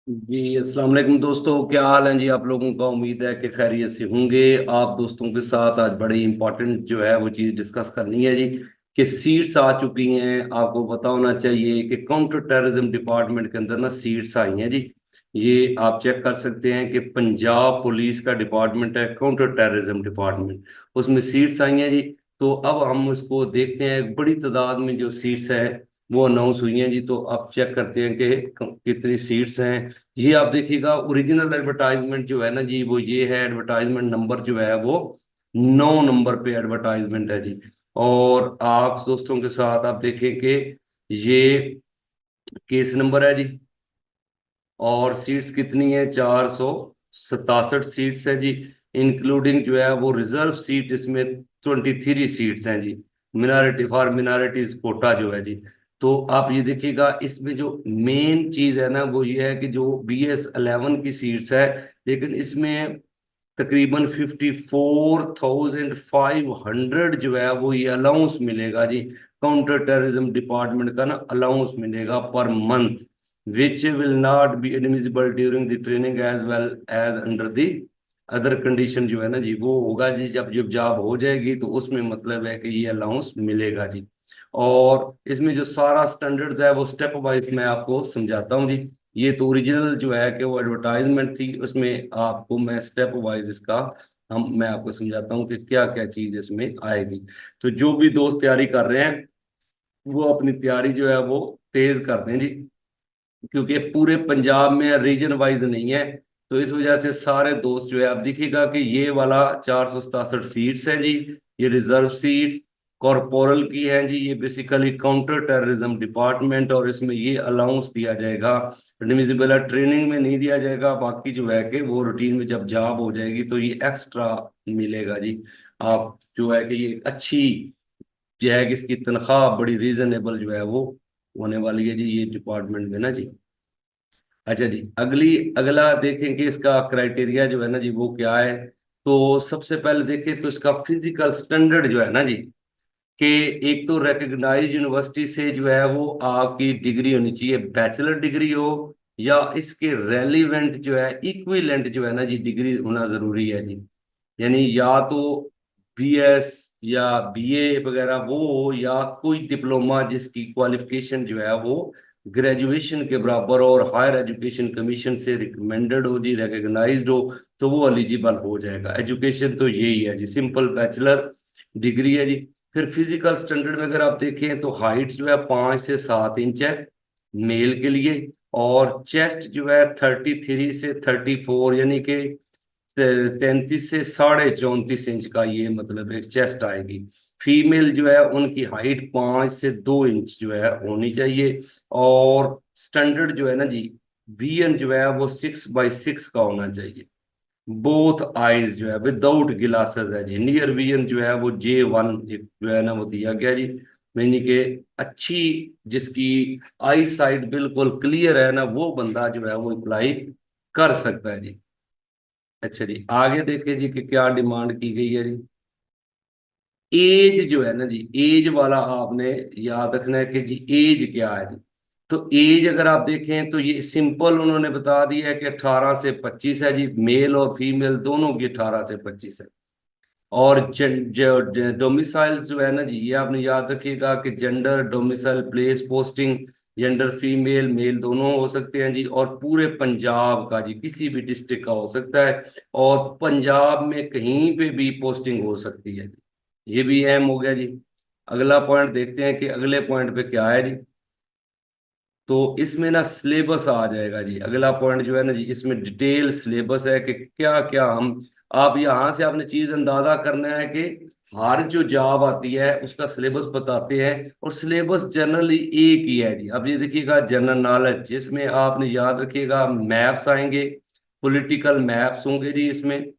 जी अस्सलाम वालेकुम दोस्तों, क्या हाल है जी आप लोगों का। उम्मीद है कि खैरियत से होंगे। आप दोस्तों के साथ आज बड़ी इंपॉर्टेंट जो है वो चीज़ डिस्कस करनी है जी कि सीट्स आ चुकी हैं। आपको पता होना चाहिए कि काउंटर टेररिज्म डिपार्टमेंट के अंदर ना सीट्स आई हैं जी। ये आप चेक कर सकते हैं कि पंजाब पुलिस का डिपार्टमेंट है, काउंटर टेररिज्म डिपार्टमेंट, उसमें सीट्स आई हैं जी। तो अब हम उसको देखते हैं, बड़ी तादाद में जो सीट्स हैं वो अनाउंस हुई हैं जी। तो आप चेक करते हैं कि कितनी सीट्स हैं। ये आप देखिएगा, ओरिजिनल एडवर्टाइजमेंट जो है ना जी वो ये है। एडवर्टाइजमेंट नंबर जो है वो 9 नंबर पे एडवर्टाइजमेंट है जी। और आप दोस्तों के साथ आप देखें कि ये केस नंबर है जी। और सीट्स कितनी है, 467 सीट्स है जी। इंक्लूडिंग जो है वो रिजर्व सीट, इसमें 23 सीट्स हैं जी। मिनारिटी फॉर मिनारिटीज कोटा जो है जी। तो आप ये देखिएगा, इसमें जो मेन चीज है ना वो ये है कि जो BS11 की सीट्स है, लेकिन इसमें तकरीबन 54,500 जो है वो ये अलाउंस मिलेगा जी। काउंटर टेररिज्म डिपार्टमेंट का ना अलाउंस मिलेगा per month, which will not be admissible during the training as well as under the other condition जो है ना जी। वो होगा जी जब जब जॉब हो जाएगी तो उसमें मतलब है कि ये अलाउंस मिलेगा जी। और इसमें जो सारा स्टैंडर्ड्स है वो स्टेप वाइज मैं आपको समझाता हूँ जी। ये तो ओरिजिनल जो है कि वो एडवर्टाइजमेंट थी, उसमें आपको मैं स्टेप वाइज इसका हम मैं आपको समझाता हूँ कि क्या क्या चीज इसमें आएगी। तो जो भी दोस्त तैयारी कर रहे हैं वो अपनी तैयारी जो है वो तेज कर दें जी, क्योंकि पूरे पंजाब में रीजन वाइज नहीं है। तो इस वजह से सारे दोस्त जो है, अब दिखेगा कि ये वाला 467 सीट्स है जी, ये रिजर्व सीट्स कॉरपोरल की हैं जी। ये बेसिकली काउंटर टेररिज्म डिपार्टमेंट, और इसमें ये अलाउंस दिया जाएगा। एडमिसिबल ट्रेनिंग में नहीं दिया जाएगा, बाकी जो है कि वो रूटीन में जब जॉब हो जाएगी तो ये एक्स्ट्रा मिलेगा जी। आप जो है कि ये अच्छी जो है कि इसकी तनख्वाह बड़ी रीजनेबल जो है वो होने वाली है जी ये डिपार्टमेंट में ना जी। अच्छा जी, अगला देखें कि इसका क्राइटेरिया जो है ना जी वो क्या है। तो सबसे पहले देखें तो इसका फिजिकल स्टैंडर्ड जो है ना जी, कि एक तो रिकग्नाइज यूनिवर्सिटी से जो है वो आपकी डिग्री होनी चाहिए, बैचलर डिग्री हो, या इसके रेलिवेंट जो है इक्विवेलेंट जो है ना जी डिग्री होना जरूरी है जी। यानी या तो BS या BA वगैरह वो हो, या कोई डिप्लोमा जिसकी क्वालिफिकेशन जो है वो ग्रेजुएशन के बराबर और हायर एजुकेशन कमीशन से रिकमेंडेड हो जी, रिकग्नाइज्ड हो, तो वो एलिजिबल हो जाएगा। एजुकेशन तो यही है जी, सिंपल बैचलर डिग्री है जी। फिर फिजिकल स्टैंडर्ड में अगर आप देखें तो हाइट जो है 5 से 7 इंच है मेल के लिए। और चेस्ट जो है 33 से 34, यानी कि 33 से 34.5 इंच का ये मतलब एक चेस्ट आएगी। फीमेल जो है उनकी हाइट 5 से 2 इंच जो है होनी चाहिए। और स्टैंडर्ड जो है ना जी, VN जो है वो 6/6 का होना चाहिए। बोथ आईज जो है विदाउट गिलासेस है जी। नियर विजन जो है वो J1 जो है ना वो दिया गया जी। यानी कि अच्छी, जिसकी आई साइट बिल्कुल क्लियर है ना, वो बंदा जो है वो अप्लाई कर सकता है जी। अच्छा जी, आगे देखिए जी कि क्या डिमांड की गई है जी। एज जो है ना जी, एज वाला आपने याद रखना है कि जी एज क्या है जी। तो एज अगर आप देखें तो ये सिंपल उन्होंने बता दिया है कि 18 से 25 है जी। मेल और फीमेल दोनों की 18 से 25 है। और जो डोमिसाइल जो है ना जी, ये आपने याद रखिएगा कि gender, domicile, place, posting, gender female male दोनों हो सकते हैं जी। और पूरे पंजाब का जी, किसी भी डिस्ट्रिक्ट का हो सकता है। और पंजाब में कहीं पे भी पोस्टिंग हो सकती है जी। ये भी अहम हो गया जी। अगला पॉइंट देखते हैं कि अगले पॉइंट पे क्या है जी। तो इसमें ना सिलेबस आ जाएगा जी। अगला पॉइंट जो है ना जी, इसमें डिटेल सिलेबस है कि क्या क्या हम, आप यहाँ से आपने चीज अंदाजा करना है कि हर जो जॉब आती है उसका सिलेबस बताते हैं। और सिलेबस जनरली एक ही है जी। अब ये देखिएगा, जनरल नॉलेज जिसमें आपने याद रखिएगा मैप्स आएंगे, पॉलिटिकल मैप्स होंगे जी इसमें।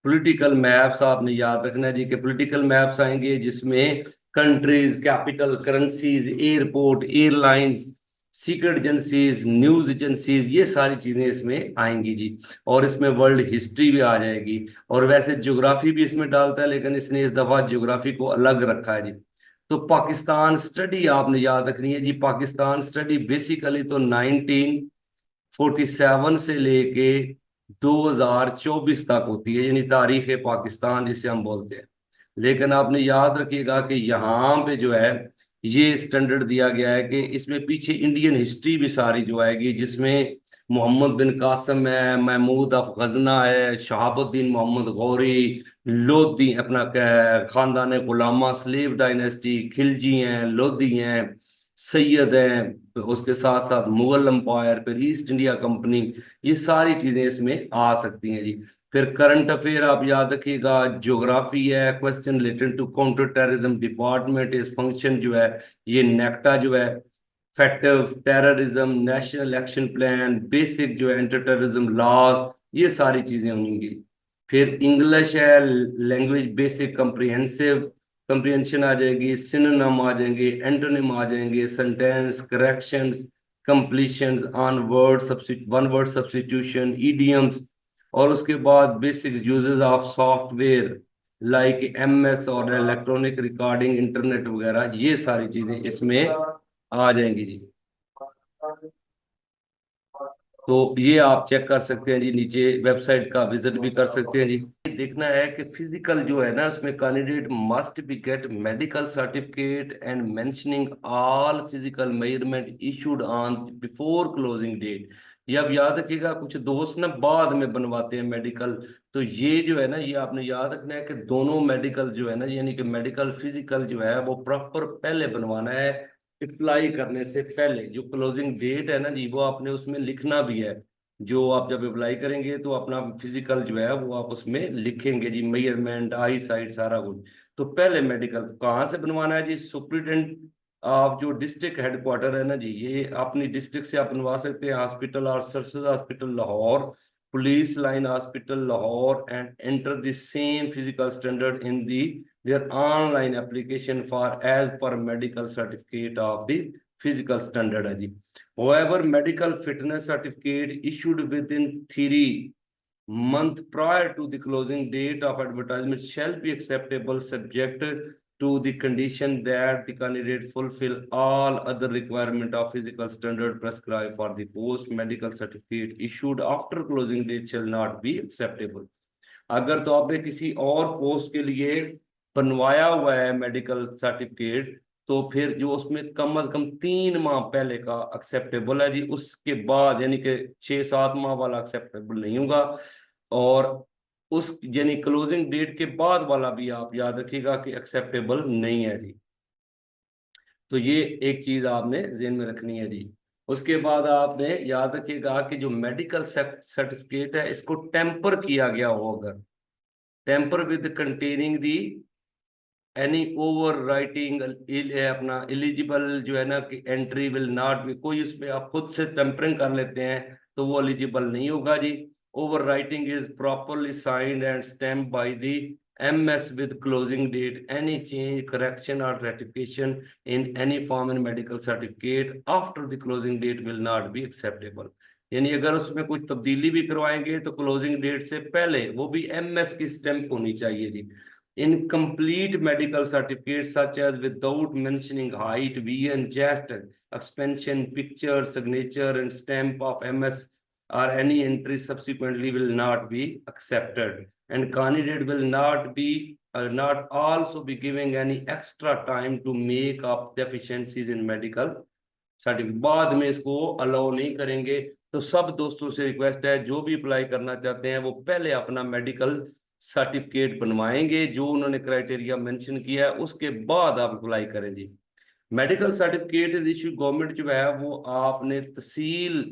पॉलिटिकल मैप्स आपने याद रखना है जी कि पॉलिटिकल मैप्स आएंगे जिसमें countries, capital, currencies, airport, airlines, secret agencies, news agencies, ये सारी चीजें इसमें आएंगी जी। और इसमें वर्ल्ड हिस्ट्री भी आ जाएगी। और वैसे ज्योग्राफी भी इसमें डालता है, लेकिन इसने इस दफा ज्योग्राफी को अलग रखा है जी। तो पाकिस्तान स्टडी आपने याद रखनी है जी। पाकिस्तान स्टडी बेसिकली तो 1947 से लेके 2024 तक होती है, यानी तारीख पाकिस्तान जिसे हम बोलते हैं। लेकिन आपने याद रखिएगा कि यहाँ पे जो है ये स्टैंडर्ड दिया गया है कि इसमें पीछे इंडियन हिस्ट्री भी सारी जो आएगी, जिसमें मोहम्मद बिन कासिम है, महमूद अफ गजना है, शहाबुद्दीन मोहम्मद गौरी, लोधी अपना खानदान गुलामा, स्लेव डायनेस्टी, खिलजी हैं, लोधी हैं, सैयद हैं, उसके साथ साथ मुगल एम्पायर, फिर ईस्ट इंडिया कंपनी, ये सारी चीजें इसमें आ सकती हैं जी। फिर करंट अफेयर आप याद रखिएगा, ज्योग्राफी है, question related to counter terrorism department इस फंक्शन जो है, ये नेक्टा जो है, फैक्टिव terrorism, national action plan, basic जो है एंटी टेररिज्म लॉज, ये सारी चीजें होंगी। फिर इंग्लिश है, लैंग्वेज बेसिक कम्प्रिहेंसिव कम्प्रिहेंशन आ जाएगी, सिनोनिम आ जाएंगे, एंटोनिम आ जाएंगे, sentence corrections, completions on word one word substitution, idioms, और उसके बाद basic uses of software like MS और इलेक्ट्रॉनिक रिकॉर्डिंग, इंटरनेट वगैरह, ये सारी चीजें इसमें आ जाएंगी जी। तो ये आप चेक कर सकते हैं जी, नीचे वेबसाइट का विजिट भी कर सकते हैं जी। देखना है कि फिजिकल जो है ना, उसमें candidate must be get medical certificate and mentioning all physical measurement issued on before closing date. ये अब याद रखिएगा, कुछ दोस्त ना बाद में बनवाते हैं मेडिकल, तो ये जो है ना, ये आपने याद रखना है कि दोनों मेडिकल जो है ना, यानी कि मेडिकल फिजिकल जो है वो प्रॉपर पहले बनवाना है। अप्लाई करने से पहले जो क्लोजिंग डेट है ना जी, वो आपने उसमें लिखना भी है। जो आप जब अप्लाई करेंगे तो अपना फिजिकल जो है वो आप उसमें लिखेंगे जी, मेजरमेंट, आई साइट, सारा कुछ। तो पहले मेडिकल कहाँ से बनवाना है जी? सुप्रिटेंडेंट आप जो डिस्ट्रिक्ट हेडक्वार्टर है ना जी, ये अपनी डिस्ट्रिक्ट से आप बनवा सकते हैं। हॉस्पिटल और services hospital Lahore, police line hospital Lahore, and enter the same physical standard in the their online application for as per medical certificate of the physical standard है जी। However, medical fitness certificate issued within 3 months prior to the closing date of advertisement shall be acceptable subject to the condition that the candidate fulfill all other requirement of physical standard prescribed for the post. Medical certificate issued after closing date shall not be acceptable। अगर तो आपने किसी और post के लिए बनवाया हुआ है मेडिकल सर्टिफिकेट, तो फिर जो उसमें कम से कम 3 माह पहले का एक्सेप्टेबल है जी, उसके बाद यानी कि 6-7 माह वाला एक्सेप्टेबल नहीं होगा। और उस यानी क्लोजिंग डेट के बाद वाला भी आप याद रखिएगा कि एक्सेप्टेबल नहीं है जी। तो ये एक चीज आपने जेहन में रखनी है जी। उसके बाद आपने याद रखिएगा कि जो मेडिकल सर्टिफिकेट है, इसको टेम्पर किया गया हो, अगर tamper with containing the any over writing अपना एलिजिबल जो है ना कि एंट्री विल नॉट बी, कोई उसमें आप खुद से टेम्परिंग कर लेते हैं तो वो एलिजिबल नहीं होगा जी। Overwriting is properly signed and stamp by the MS with closing date, any change correction or ratification in any form in medical certificate after the closing date will not be acceptable. यानी अगर उसमें कुछ तब्दीली भी करवाएंगे तो closing date से पहले वो भी एमएस की स्टैंप होनी चाहिए जी। Incomplete medical certificates such as without mentioning height, VN, chest, expansion, picture, signature, and stamp of MS or any entry subsequently will not be accepted. And candidate will not also be giving any extra time to make up deficiencies in medical certificate, बाद में इसको allow नहीं करेंगे। तो सब दोस्तों से request है, जो भी अप्लाई करना चाहते हैं वो पहले अपना मेडिकल सर्टिफिकेट बनवाएंगे जो उन्होंने क्राइटेरिया मेंशन किया है, उसके बाद आप अप्लाई करें जी। मेडिकल सर्टिफिकेट इशू गवर्नमेंट जो है वो आपने तहसील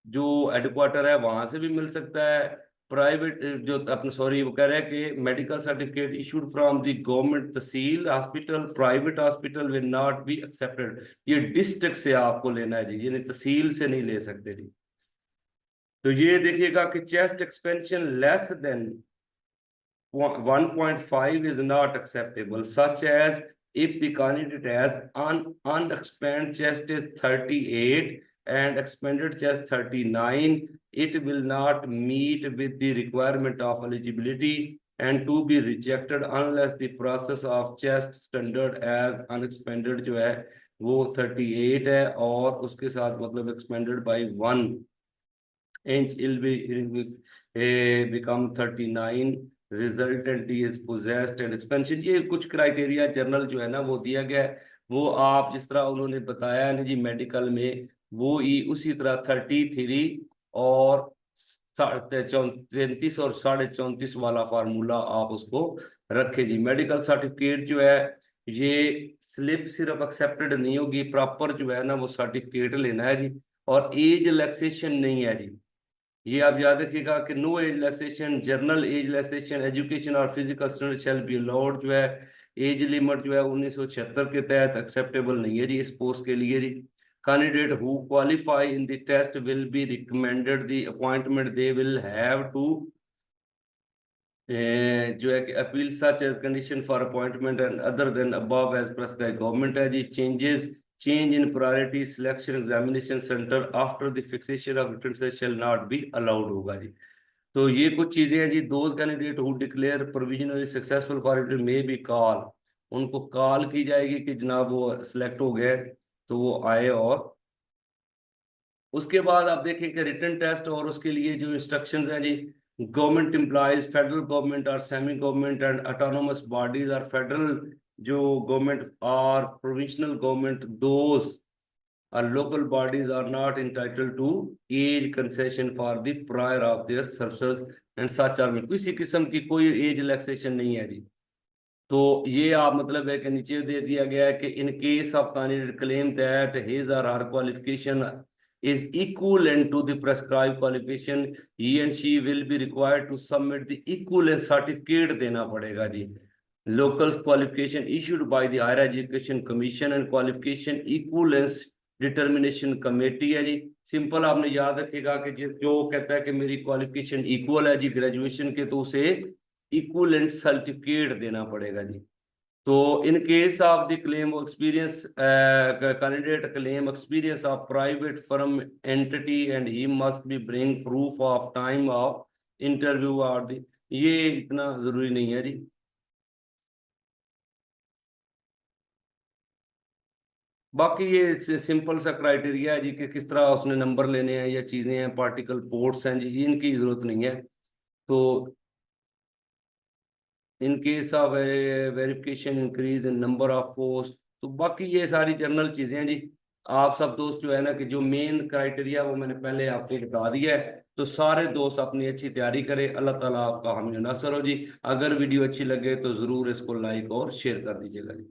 जो हेडक्वार्टर है वहां से भी मिल सकता है। प्राइवेट जो अपने सॉरी वो कह रहे हैं कि medical certificate issued from the government tehsil hospital, private hospital will not be accepted. ये डिस्ट्रिक्ट से आपको लेना है जी, यानी तहसील से नहीं ले सकते जी। तो ये देखिएगा कि chest expansion less than 1.5 is not acceptable, such as if the candidate has unexpanded chest is 38 and expanded chest 39, it will not meet with the requirement of eligibility and to be rejected unless the process of chest standard as unexpanded जो है वो 38 है, और उसके साथ मतलब expanded by 1 inch will become 39, resultant is possessed and expansion। ये कुछ क्राइटेरिया जर्नल जो है ना वो दिया गया है, वो आप जिस तरह उन्होंने बताया है ना जी मेडिकल में, वो ही उसी तरह 33 और 33 और 34.5 वाला फार्मूला आप उसको रखें जी। मेडिकल सर्टिफिकेट जो है ये स्लिप सिर्फ एक्सेप्टेड नहीं होगी, प्रॉपर जो है ना वो सर्टिफिकेट लेना है जी। और एज रिलैक्सेशन नहीं है जी, ये आप याद रखिएगा कि no age relaxation, general age relaxation, education और physical study shall be allowed जो है। एज लिमिट जो है 1976 के तहत एक्सेप्टेबल नहीं है जी इस पोस्ट के लिए जी। Candidate who qualify in the test will be recommended the appointment, they will have to जो है कि appeal such as condition for appointment and other than above as prescribe government है जी। Change in priority selection examination centre after the fixation of written test shall not be allowed होगा जी। तो ये कुछ चीजें हैं जी। Those candidate who declare provisionally successful for interview may be call, उनको कॉल की जाएगी कि जनाब वो सिलेक्ट हो गए तो वो आए। और उसके बाद आप देखें कि रिटन टेस्ट और उसके लिए जो इंस्ट्रक्शंस हैं जी, गवर्नमेंट एम्प्लॉयज, फेडरल गवर्नमेंट और semi government and autonomous bodies और फेडरल जो गवर्नमेंट और प्रोविंशनल गवर्नमेंट दोज और local bodies are not entitled to age concession for the prior of their services and such are, किसी किस्म की कोई age relaxation नहीं है जी। तो ये आप मतलब है कि नीचे दे दिया गया है कि in case of candidate claim that his और हर qualification is equivalent to the prescribed qualification, he and she will be required to submit the equivalence certificate देना पड़ेगा जी। local qualification issued by the higher education commission and qualification equivalence determination committee है जी। Simple आपने याद रखेगा कि जो कहता है कि मेरी क्वालिफिकेशन इक्वल है जी ग्रेजुएशन के, तो उसे इक्वलेंट सर्टिफिकेट देना पड़ेगा जी। तो in case of the claim experience candidate claim experience of private firm entity and he must be bring proof of time of interview और दी, ये इतना जरूरी नहीं है जी। बाकी ये सिंपल सा क्राइटेरिया है जी कि किस तरह उसने नंबर लेने हैं या चीजें हैं, पार्टिकल पोर्ट्स हैं जी, इनकी जरूरत नहीं है। तो in case of verification increase in number of post, तो बाकी ये सारी जनरल चीजें हैं जी। आप सब दोस्त जो है ना कि जो मेन क्राइटेरिया वो मैंने पहले आपको बता दिया है, तो सारे दोस्त अपनी अच्छी तैयारी करें। अल्लाह ताला आपका हामी नासर हो जी। अगर वीडियो अच्छी लगे तो जरूर इसको लाइक और शेयर कर दीजिएगा जी।